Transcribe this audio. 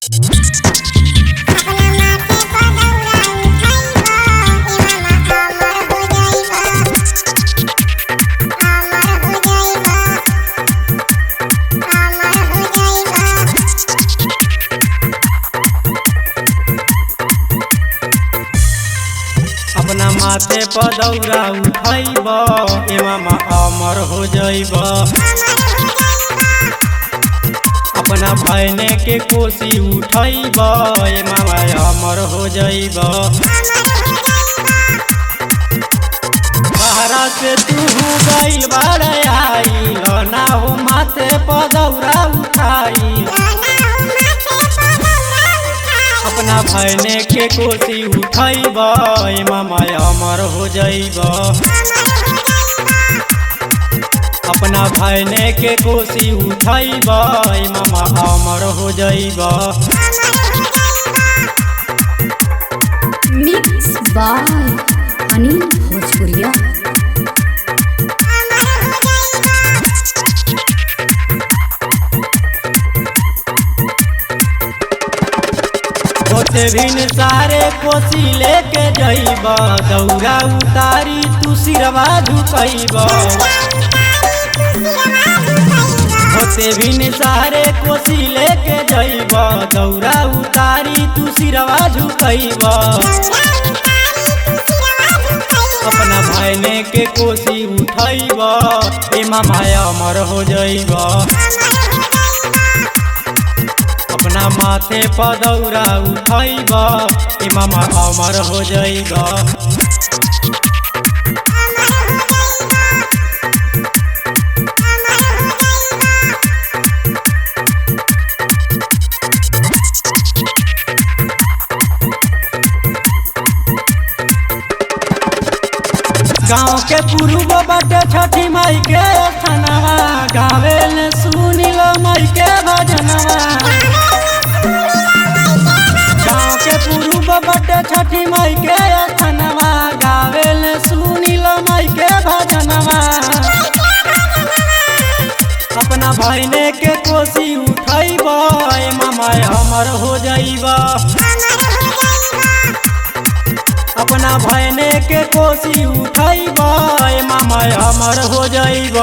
अपना माथे पर दौरा उठैब एमा अमर हो जाइब। अपना भैने के कोसी उठैब एमा अमर हो जाइब। बहरा से तू गइल बाड़े आइल ना हो माथे पर दौरा उठाई। अपना भैने के कोसी उठैब एमा अमर हो जाइब। अपना भैने के कोसी उठैब एमा अमर हो जाइब। मिक्स बाय अनिल भोजपुरिया। होते भिन सारे कोसी लेके जाइब दौरा उतारी तू सिरवा झुकैब। होते भिन सारे कोसी लेके जाइब दौरा उतारी तू सिरवा झुकैब। अपना भैने के कोसी उठैब एमा अमर हो जाइब। अपना माथे पर दौरा उठैब एमा अमर हो जाइब। गाँव के पुरुब बाटे छठी माई के थानवा गावे ने सुनिल माई के भजनवा। गाँव के पुरुब बाटे छठी माई के थानवा गावे ने सुनिल माई के भजनवा। अपना भैने के कोसी उठैब एमा अमर हो जाइब। अपना भैने के कोसी उठैब एमा अमर हो जाइब।